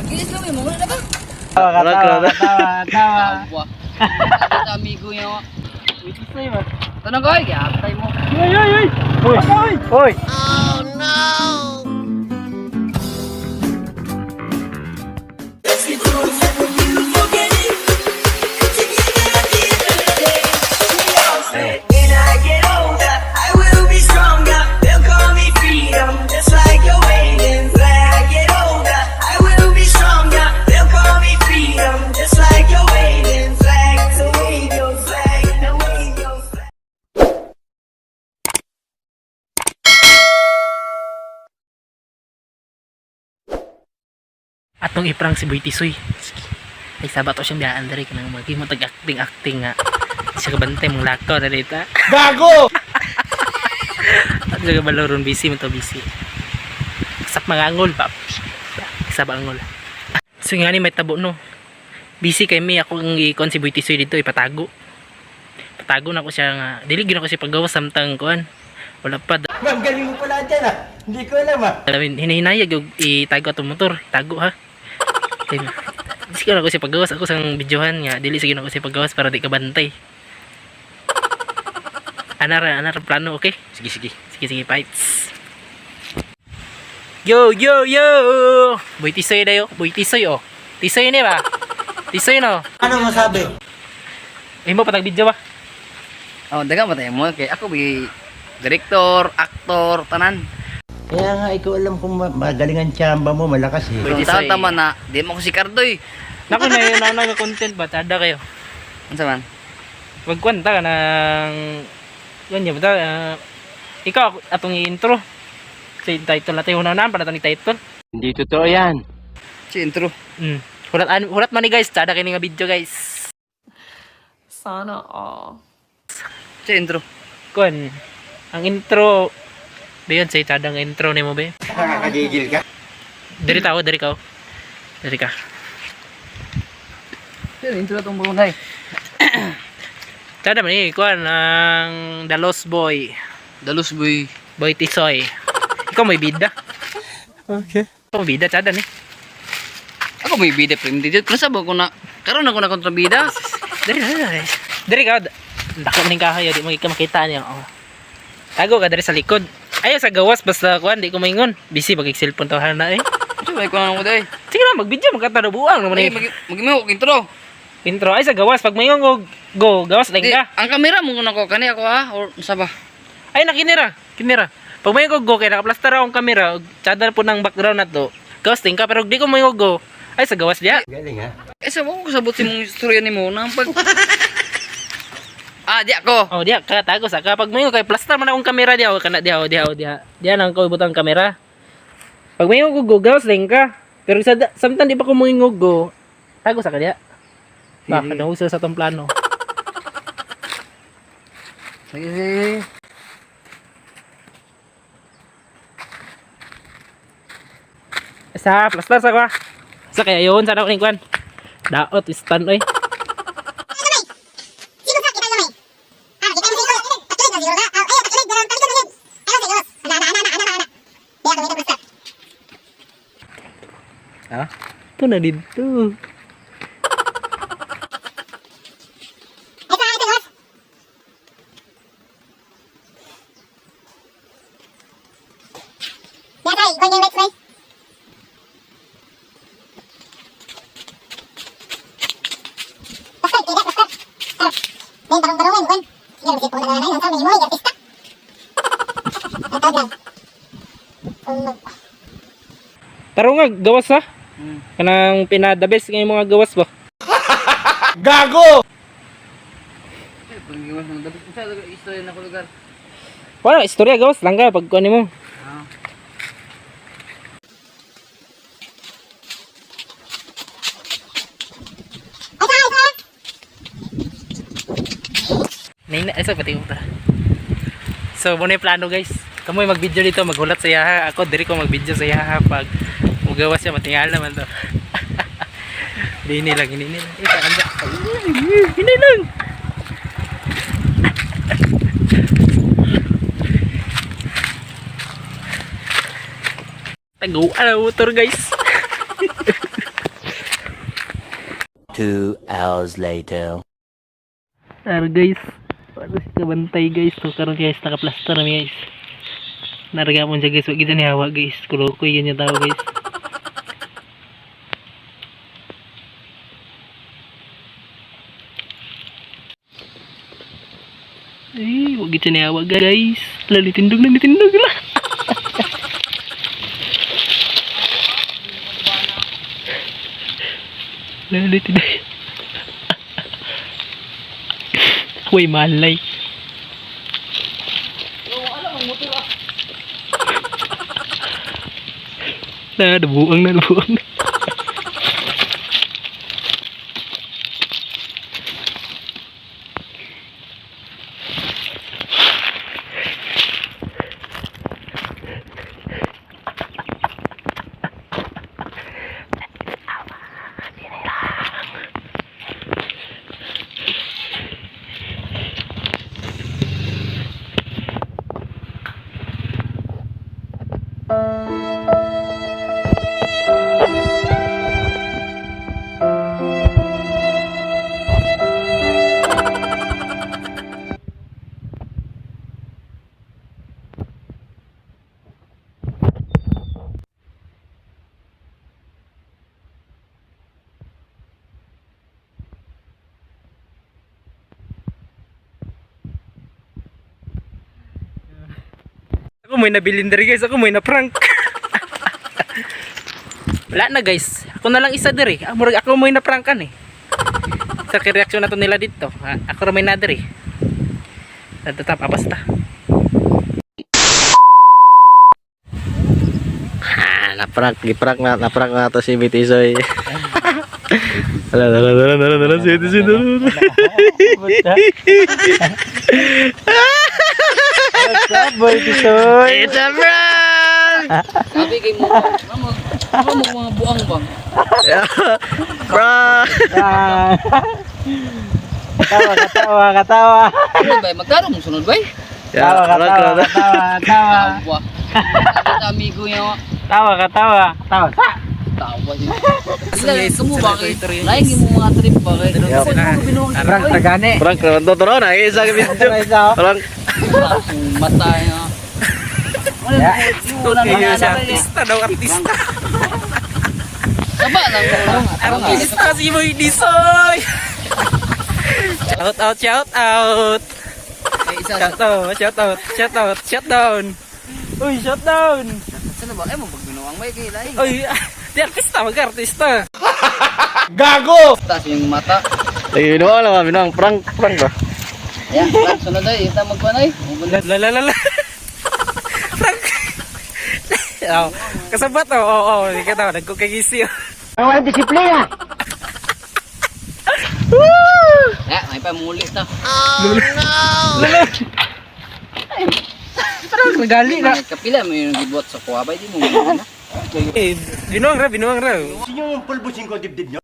Maginis lang mo na ba? Tawa. Kita amigo niya. Wait sa'yo ba? Tanong ko, kaya mo. Hoy! When I get older, I will be stronger. They'll call me freedom, just like a waving flag. I get older, I will be stronger. They'll call me freedom, just like a waving flag. So wave your flag, now wave your flag. Atong iprang si Boy Tisoy. Ay sabat to siyang biyaan dari kanang magi mo tag-acting nga. Siya kabantay mong lakaw na dito. Gago! At siya kabaloron busy mo to busy. Sak mga angol pa. Isa ba angol? So nga ni may tabo no. Busy kay me ako ang ikon si Boy Tisoy dito ipatago. Patago na ko siya nga. Dili gyud ako siya paggawas samtang kuan. Wala pa. Ma'am, galing mo pala dyan ah. Hindi ko alam ah. Hinahinayag yung itago atong motor. Itago ha. Kaya sige na ako siya paggawas. Ako sang videohan nga. Dili sige na ako siya paggawas para di ka bantay. Anar plano, okay? Sige, fights. Yo! Boy Tisoy dayo. Boy Tisoy oh. Tisoy ni ba? Tisoy no? Ano masabi? Eh mo patag video ba? Oh, daga mo tayo mo. Kaya ako bi direktor, aktor, tanan. Kaya nga, ikaw alam kung magaling ang tsamba mo, malakas eh. Boy Kung Tisoy. tama na, di mo ko si Cardoy. Naku na yun ang nag-content ba? Tada kayo. Ano man? Magkwanta ka ng... Yan yun ba? Ikaw atong i-intro. Sa title natin hunaan para ito ni title. Hindi totoo yan. Si intro. Hulat man ni guys. Tada kayo nga video guys. Sana all. Si intro. Kun. Ang intro. Bayon sa tada ang intro ni mo ba? Nakakagigil ka. Dari ka. Si intro itong bunay. Tada man eh. Kun. Ang The Lost Boy. Dalos boy. Boy Tisoy. Ikaw may bida. Okay. Ikaw may bida. Tada ni. Ako may bida prem dito. Kung sabo ko na, karon ako na kontrabida. Dari ka. Dako maning kahayo. Di makita niya. Oh. Tago ka dari sa likod. Ayaw sa gawas. Basta kuhan. Di ko maingon. Busy pag-cellphone tawahan na eh. Ito ba ikaw na mo day? Sige na. Mag-video. Magkatanabuang naman Ay, eh. magimo ko intro. Intro. Ay sa gawas. Pag maingon ko. Go. Gawas lang Di, ka. ang kamera mo ko kani ako ha or sa ba? Ay nakinira. Kinira. Pag may go kay nakaplastar akong kamera, tsada po ng background na to. Ghosting ka pero di ko may go. Ay sa gawas diya. Galing ha. Eh sa ko sabot si mong istorya nimo nang pag di ako. Oh diya ka tago sa ka pag may kay plaster man akong kamera diya kana diya. Diya nang ko butang kamera. Pag may go ghosting ka. Pero samtang di pa ko mo go. Tago sa ka diya. Baka nauso sa tong plano. Sige. Sa plaster sa ka. Sa kaya yun sana ko ning kwan. Daot stand oy. Ha? Ito na dito. Taro nga gawas ha. Kanang pinadabes ng mga gawas ba? Gago! Pag iwas ng dapat sa istorya na ko lugar. Wala istorya gawas lang ka pag kuan mo. Nina, isa pati mo ta. So, muna yung plano guys. Kamoy mag-video dito, maghulat sa yaha. Ako, diri ko mag-video sa yaha pag magawas siya, matingal naman to. Hindi lang. Ito, anda. Hindi lang. Taguan ang motor guys. 2 hours later. Tara guys, wala si kabantay guys. So karon guys, naka-plaster na guys. Naraga mo siya guys, wag kita nihawa guys. Kulokoy yun yung tao guys. Ay, wag kita nihawa guys. Lalitindog lang lah. Lalitindog. Uy, malay. Nabuang. Ako may nabilinder guys, ako may na-prank. Wala na guys, ako na lang isa diri. Ako may na-prankan eh. Sa reaksyon na to nila dito, ako rin may na-diri. Tatap, basta. Naprank na to si Bitisoy. Dala si Bitisoy. Boy, Tisoy. It's a prank! Sabi kay mo, ano mo mga buang bang? Prank! Katawa. Ano ba? Magtarong sunod ba? Katawa. Tawa. Ang amigo niya. Tawa. Tawa din. Sila kamu ba kay? Lain mo mga trip ba kay? Kasi mo binuang Prank tagani. Prank naman to turo na isa ka video. Prank. mata niya. Artista daw, artista. Saba lang mo. Artista si Boy Disoy. Shout out. Shout out. Uy, shout down. Sana ba? Mo pag binuang ba kay lain? Uy, di artista, mag-artista. Tas yung mata. Lagi binuang prank ba? Ya, lang sunod ay ita magpanay. Lalalala. Frank. Oh, kasabat oh. Oo, hindi ka tawa, nagkukagisi. Walang disiplina. Ya, may pamuli ta. Parang nagali na. Kapila mo yung gibuhat sa kuha ba di mo. Eh, binuang ra. Sino yung pulbusin ko dibdib nyo?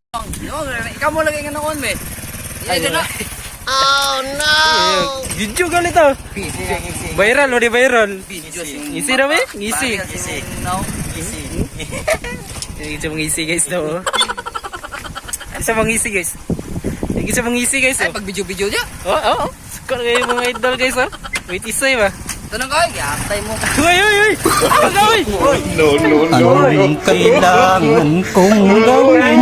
Ikaw mo lagi nga noon be. Ay, na. Video gali to. Viral o di viral? Video Ngisi na ba? Ngisi. No. Isa mong ngisi guys daw. Isa mong ngisi guys. Isa mong ngisi guys. Ay, pag video niya. Oo. Sukar kayo mga idol guys oh. Wait isay ba? Tanong ka, yaktay mo. Uy. Magawin. Anong kailangan kong gawin?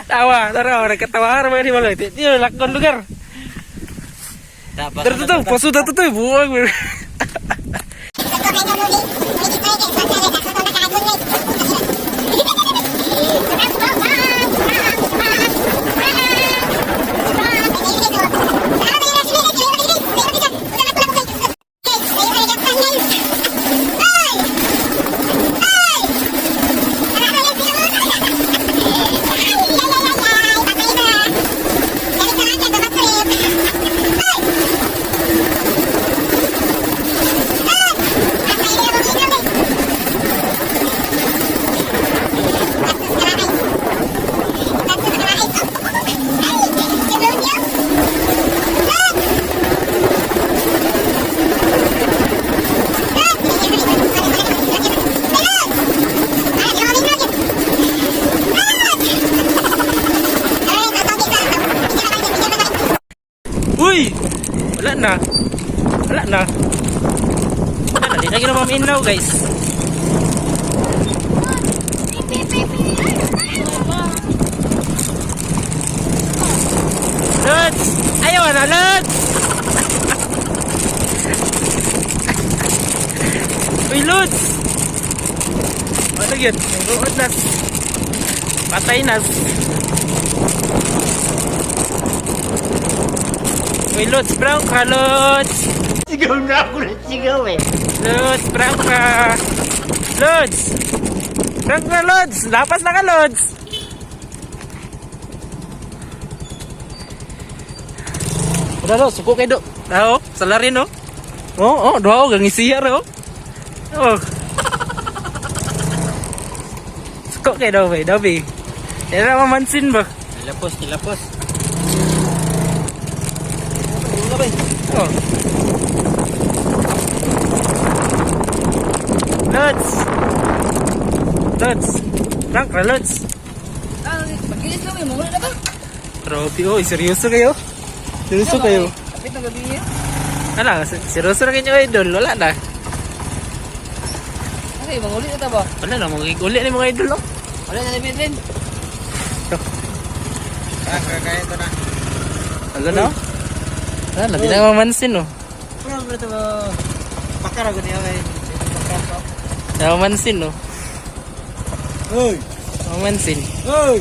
Tawa, nagkatawa naman ni Maloy. Di lakon lugar. Tertutup, pasudah tutup, buang. Hindi lagi na maminaw guys. Lods! Ayaw na, Lods! Uy, Lods! Ano yun? Nuod nas. Patay nas. Uy, Lods, brown ka, Lods! Sigaw na ako na sigaw eh. Lods, brown ka! Lods! Brown ka, Lods! Lapas na ka, Lods! Udah lo, suko kayo do. Tao, salarin no. Oh, doa gang isiyar oh. Oh. Suko kayo do, bay, dabi. Era mamansin ba? Tilapos. Oh. Lods. Rank ra Lods. Pag-inis kami, mawala na ba? Grabe oh, seryoso kayo. Seryoso kayo. Kapit na gabi niya. Ala, seryoso na kayo idol, wala na. Okay, mangulit na ta ba? Wala na, uli ni mga idol no. Wala na limit din. Kaya ito na. Wala na. Wala, di na mamansin no. Pero ito mo. Pakara ko niya kay. Mamansin no. Hoy! Mamansin. Hoy!